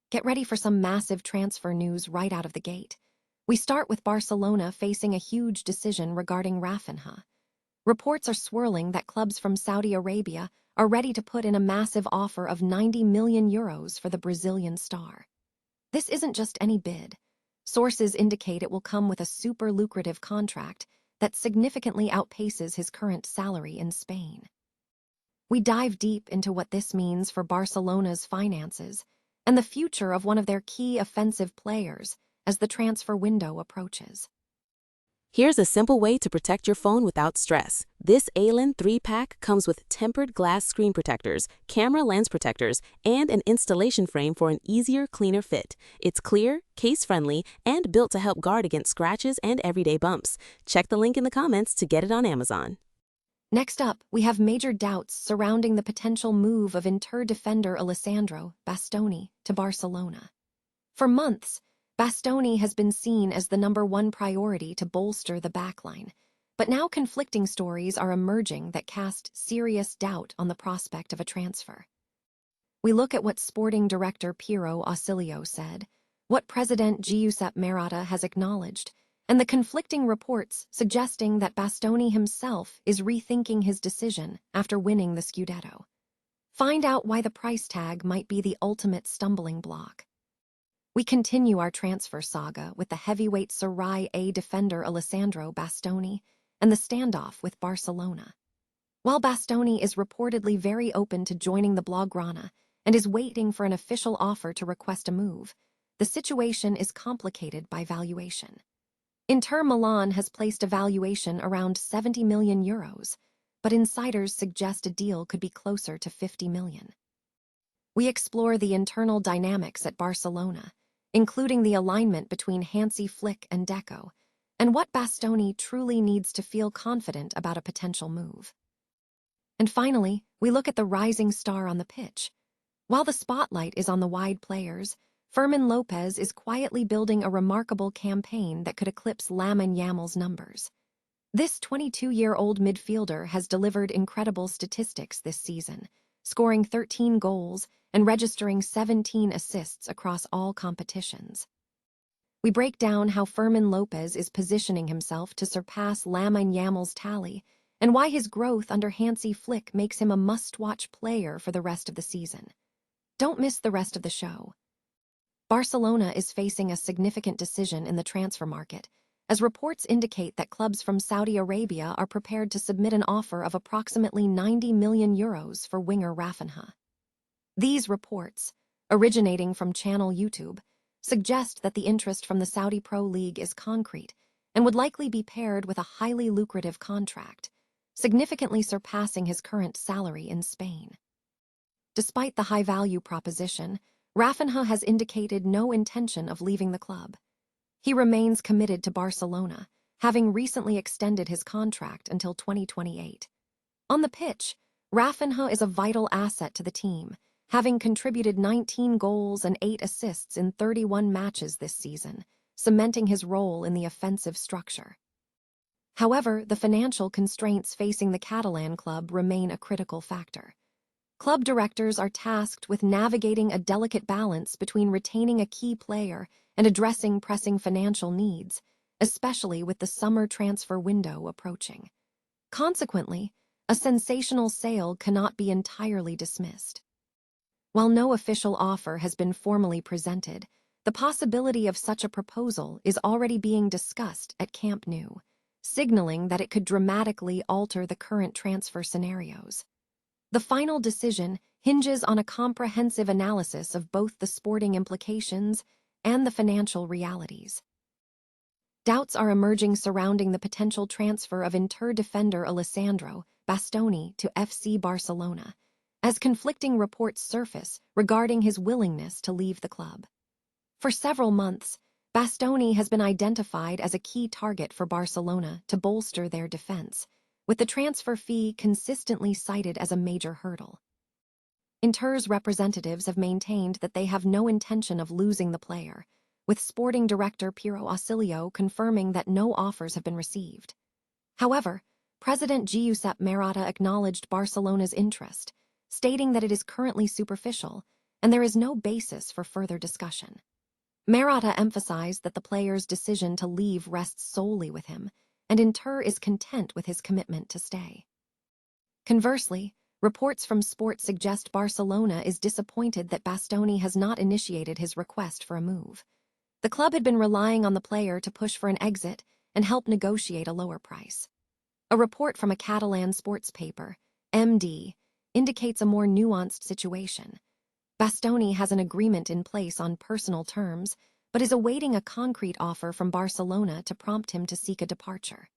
Get ready for some massive transfer news right out of the gate. We start with Barcelona facing a huge decision regarding Raphinha. Reports are swirling that clubs from Saudi Arabia are ready to put in a massive offer of 90 million euros for the Brazilian star. This isn't just any bid. Sources indicate it will come with a super lucrative contract that significantly outpaces his current salary in Spain. We dive deep into what this means for Barcelona's finances and the future of one of their key offensive players as the transfer window approaches. Here's a simple way to protect your phone without stress. This ALEN 3-pack comes with tempered glass screen protectors, camera lens protectors, and an installation frame for an easier, cleaner fit. It's clear, case-friendly, and built to help guard against scratches and everyday bumps. Check the link in the comments to get it on Amazon. Next up, we have major doubts surrounding the potential move of Inter defender Alessandro Bastoni to Barcelona. For months, Bastoni has been seen as the #1 priority to bolster the backline, but now conflicting stories are emerging that cast serious doubt on the prospect of a transfer. We look at what sporting director Piero Ausilio said, what President Giuseppe Marotta has acknowledged, and the conflicting reports suggesting that Bastoni himself is rethinking his decision after winning the Scudetto. Find out why the price tag might be the ultimate stumbling block. We continue our transfer saga with the heavyweight Serie A defender Alessandro Bastoni and the standoff with Barcelona. While Bastoni is reportedly very open to joining the Blaugrana and is waiting for an official offer to request a move, the situation is complicated by valuation. Inter Milan has placed a valuation around 70 million euros, but insiders suggest a deal could be closer to 50 million. We explore the internal dynamics at Barcelona, including the alignment between Hansi Flick and Deco, and what Bastoni truly needs to feel confident about a potential move. And finally, we look at the rising star on the pitch. While the spotlight is on the wide players, Fermin Lopez is quietly building a remarkable campaign that could eclipse Lamine Yamal's numbers. This 22-year-old midfielder has delivered incredible statistics this season, scoring 13 goals and registering 17 assists across all competitions. We break down how Fermin Lopez is positioning himself to surpass Lamine Yamal's tally and why his growth under Hansi Flick makes him a must-watch player for the rest of the season. Don't miss the rest of the show. Barcelona is facing a significant decision in the transfer market, as reports indicate that clubs from Saudi Arabia are prepared to submit an offer of approximately 90 million euros for winger Raphinha. These reports, originating from channel YouTube, suggest that the interest from the Saudi Pro League is concrete and would likely be paired with a highly lucrative contract, significantly surpassing his current salary in Spain. Despite the high-value proposition, Raphinha has indicated no intention of leaving the club. He remains committed to Barcelona, having recently extended his contract until 2028. On the pitch, Raphinha is a vital asset to the team, having contributed 19 goals and 8 assists in 31 matches this season, cementing his role in the offensive structure. However, the financial constraints facing the Catalan club remain a critical factor. Club directors are tasked with navigating a delicate balance between retaining a key player and addressing pressing financial needs, especially with the summer transfer window approaching. Consequently, a sensational sale cannot be entirely dismissed. While no official offer has been formally presented, the possibility of such a proposal is already being discussed at Camp Nou, signaling that it could dramatically alter the current transfer scenarios. The final decision hinges on a comprehensive analysis of both the sporting implications and the financial realities. Doubts are emerging surrounding the potential transfer of Inter defender Alessandro Bastoni to FC Barcelona, as conflicting reports surface regarding his willingness to leave the club. For several months, Bastoni has been identified as a key target for Barcelona to bolster their defense, with the transfer fee consistently cited as a major hurdle. Inter's representatives have maintained that they have no intention of losing the player, with sporting director Piero Ausilio confirming that no offers have been received. However, President Giuseppe Marotta acknowledged Barcelona's interest, stating that it is currently superficial and there is no basis for further discussion. Marotta emphasized that the player's decision to leave rests solely with him, and Inter is content with his commitment to stay. Conversely, reports from Sport suggest Barcelona is disappointed that Bastoni has not initiated his request for a move. The club had been relying on the player to push for an exit and help negotiate a lower price. A report from a Catalan sports paper, MD, indicates a more nuanced situation. Bastoni has an agreement in place on personal terms, but is awaiting a concrete offer from Barcelona to prompt him to seek a departure.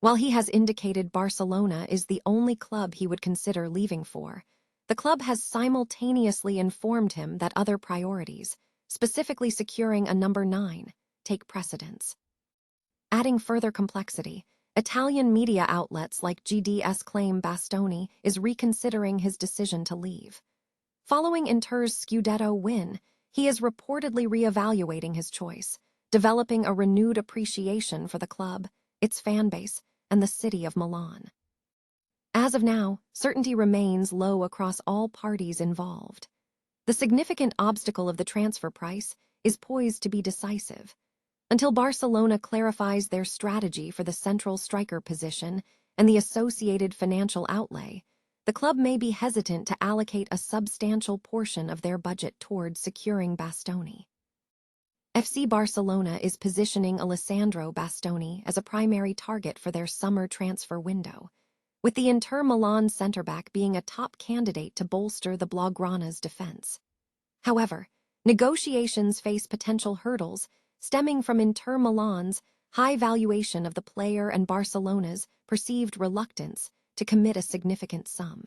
While he has indicated Barcelona is the only club he would consider leaving for, the club has simultaneously informed him that other priorities, specifically securing a number 9, take precedence. Adding further complexity, Italian media outlets like GDS claim Bastoni is reconsidering his decision to leave. Following Inter's Scudetto win, he is reportedly reevaluating his choice, developing a renewed appreciation for the club, its fan base, and the city of Milan. As of now, certainty remains low across all parties involved. The significant obstacle of the transfer price is poised to be decisive. Until Barcelona clarifies their strategy for the central striker position and the associated financial outlay, the club may be hesitant to allocate a substantial portion of their budget towards securing Bastoni. FC Barcelona is positioning Alessandro Bastoni as a primary target for their summer transfer window, with the Inter Milan centre-back being a top candidate to bolster the Blaugrana's defence. However, negotiations face potential hurdles stemming from Inter Milan's high valuation of the player and Barcelona's perceived reluctance to commit a significant sum.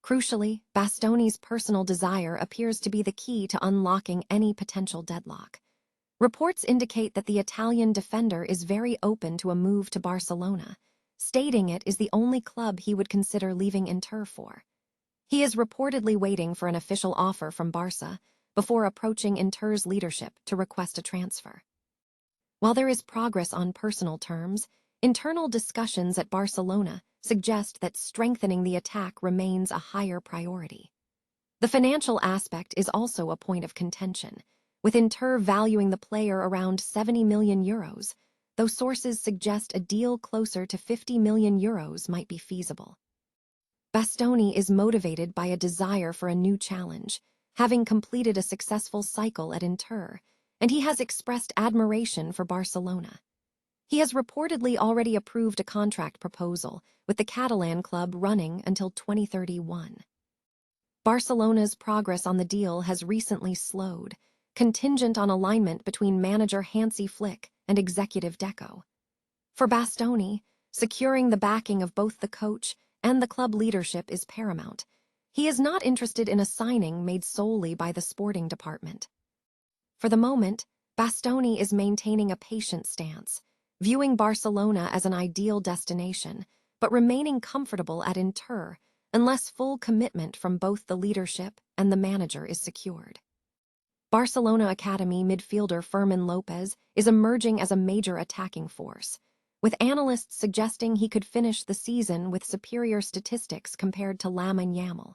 Crucially, Bastoni's personal desire appears to be the key to unlocking any potential deadlock. Reports indicate that the Italian defender is very open to a move to Barcelona, stating it is the only club he would consider leaving Inter for. He is reportedly waiting for an official offer from Barca before approaching Inter's leadership to request a transfer. While there is progress on personal terms, internal discussions at Barcelona suggest that strengthening the attack remains a higher priority. The financial aspect is also a point of contention, with Inter valuing the player around €70 million, though sources suggest a deal closer to €50 million might be feasible. Bastoni is motivated by a desire for a new challenge, having completed a successful cycle at Inter, and he has expressed admiration for Barcelona. He has reportedly already approved a contract proposal, with the Catalan club running until 2031. Barcelona's progress on the deal has recently slowed, contingent on alignment between manager Hansi Flick and executive Deco. For Bastoni, securing the backing of both the coach and the club leadership is paramount. He is not interested in a signing made solely by the sporting department. For the moment, Bastoni is maintaining a patient stance, viewing Barcelona as an ideal destination, but remaining comfortable at Inter unless full commitment from both the leadership and the manager is secured. Barcelona Academy midfielder Fermin Lopez is emerging as a major attacking force, with analysts suggesting he could finish the season with superior statistics compared to Lamine Yamal.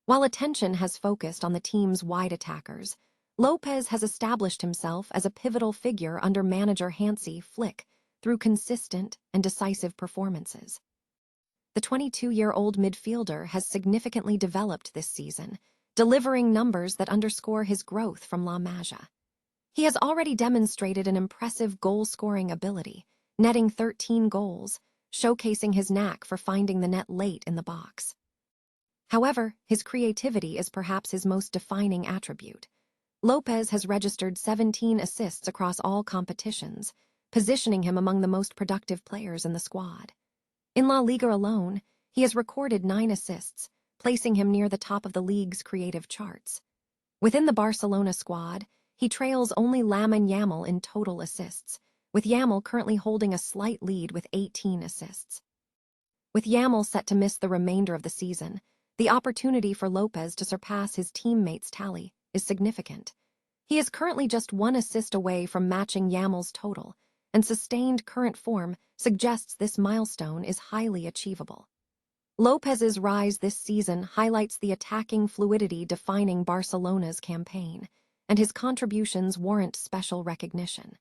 While attention has focused on the team's wide attackers, Lopez has established himself as a pivotal figure under manager Hansi Flick through consistent and decisive performances. The 22-year-old midfielder has significantly developed this season, delivering numbers that underscore his growth from La Masia. He has already demonstrated an impressive goal-scoring ability, netting 13 goals, showcasing his knack for finding the net late in the box. However, his creativity is perhaps his most defining attribute. Lopez has registered 17 assists across all competitions, positioning him among the most productive players in the squad. In La Liga alone, he has recorded 9 assists, placing him near the top of the league's creative charts. Within the Barcelona squad, he trails only Lamine Yamal in total assists, with Yamal currently holding a slight lead with 18 assists. With Yamal set to miss the remainder of the season, the opportunity for Lopez to surpass his teammates' tally is significant. He is currently just 1 assist away from matching Yamal's total, and sustained current form suggests this milestone is highly achievable. Lopez's rise this season highlights the attacking fluidity defining Barcelona's campaign, and his contributions warrant special recognition.